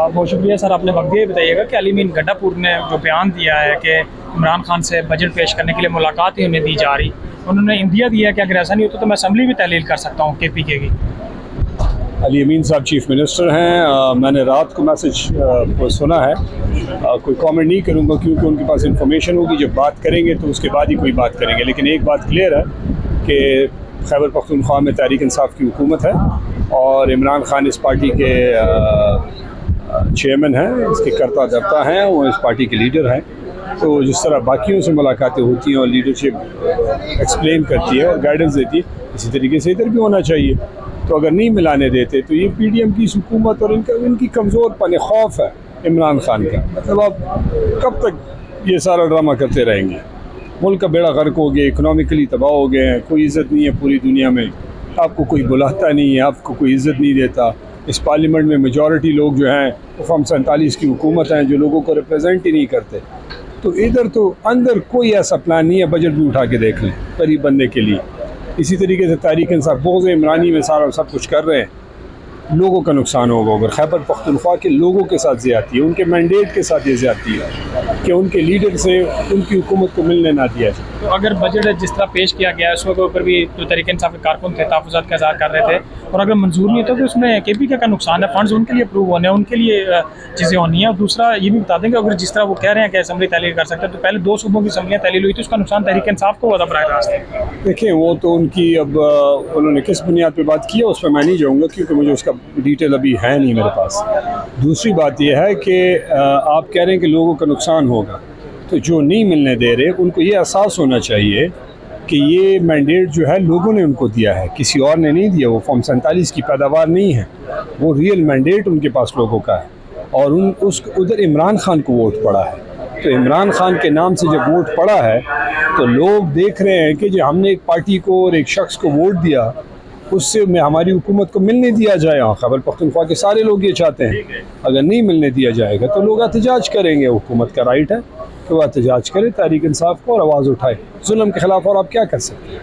बहुत शुक्रिया सर, आपने वक्त दिया। बताइएगा कि अली मीन गड्ढापुर ने जो बयान दिया है कि इमरान खान से बजट पेश करने के लिए मुलाकात ही उन्हें दी जा रही, उन्होंने इंदिया दिया कि अगर ऐसा नहीं होता तो मैं असम्बली भी तहलील कर सकता हूँ KPK की। अली अमीन साहब चीफ मिनिस्टर हैं। मैंने रात को मैसेज सुना है। कोई कमेंट नहीं करूँगा क्योंकि उनके पास इंफॉर्मेशन होगी। जब बात करेंगे तो उसके बाद ही कोई बात करेंगे। लेकिन एक बात क्लियर है कि खैबर पख्तूनख्वा में तहरीक इंसाफ की हुकूमत है और इमरान खान इस पार्टी के चेयरमैन हैं, इसके कर्ता धर्ता हैं, वो इस पार्टी के लीडर हैं। तो जिस तरह बाकियों से मुलाकातें होती हैं और लीडरशिप एक्सप्लेन करती है और गाइडेंस देती है, इसी तरीके से इधर भी होना चाहिए। तो अगर नहीं मिलाने देते तो ये PDM की हुकूमत और इनकी कमज़ोर पन खौफ है इमरान खान का। मतलब आप कब तक ये सारा ड्रामा करते रहेंगे? मुल्क का बेड़ा गर्क हो गया, इकनॉमिकली तबाह हो गए हैं, कोई इज़्ज़त नहीं है पूरी दुनिया में, आपको कोई बुलाता नहीं है, आपको कोई इज़्ज़त नहीं देता। इस पार्लियामेंट में मेजॉरिटी लोग जो हैं वो फॉर्म 47 की हुकूमत हैं जो लोगों को रिप्रेजेंट ही नहीं करते। तो इधर तो अंदर कोई ऐसा प्लान नहीं है। बजट भी उठा के देख लें गरीब बंदे के लिए। इसी तरीके से तहरीक इंसाफ बहुत इमरानी में सारा सब कुछ कर रहे हैं, लोगों का नुकसान होगा। अगर खैबर पख्तूनख्वा के लोगों के साथ ज़्यादती है, उनके मैंडेट के साथ ये ज़्यादती है कि उनके लीडर से उनकी हुकूमत को मिलने ना दिया जाए। तो अगर बजट जिस तरह पेश किया गया है उसके ऊपर भी जो तहरीक इंसाफ के कारकुन थे तहफ़्फ़ुज़ात का इज़हार कर रहे थे, और अगर मंजूर नहीं होता तो उसमें KPK का नुकसान है। फंड्स उनके लिए अप्रूव होने हैं, उनके लिए चीज़ें होनी है। और दूसरा ये भी बता दें कि अगर जिस तरह वो कह रहे हैं कि असम्बली तहलील कर सकते हैं, तो पहले 2 सूबों की असम्बलियाँ तहलील हुई थी, उसका नुकसान तहरीक इंसाफ को हुआ बराह रास्त। देखें वो तो उनकी अब उन्होंने किस बुनियाद पे बात की है उस पर मैं नहीं जाऊँगा क्योंकि मुझे उसका डिटेल अभी है नहीं मेरे पास। दूसरी बात यह है कि आप कह रहे हैं कि लोगों का नुकसान होगा, तो जो नहीं मिलने दे रहे उनको ये एहसास होना चाहिए कि ये मैंडेट जो है लोगों ने उनको दिया है, किसी और ने नहीं दिया। वो फॉर्म 47 की पैदावार नहीं है, वो रियल मैंडेट उनके पास लोगों का है। और उधर इमरान खान को वोट पड़ा है, तो इमरान खान के नाम से जब वोट पड़ा है तो लोग देख रहे हैं कि जो हमने एक पार्टी को और एक शख्स को वोट दिया उससे हमारी हुकूमत को मिलने दिया जाए। खैबर पख्तूनख्वा के सारे लोग ये चाहते हैं। अगर नहीं मिलने दिया जाएगा तो लोग एहतजाज करेंगे। हुकूमत का राइट है कि वह एहतजाज करे, तहरीक इंसाफ को और आवाज़ उठाए जुल्म के ख़िलाफ़। और आप क्या कर सकते हैं?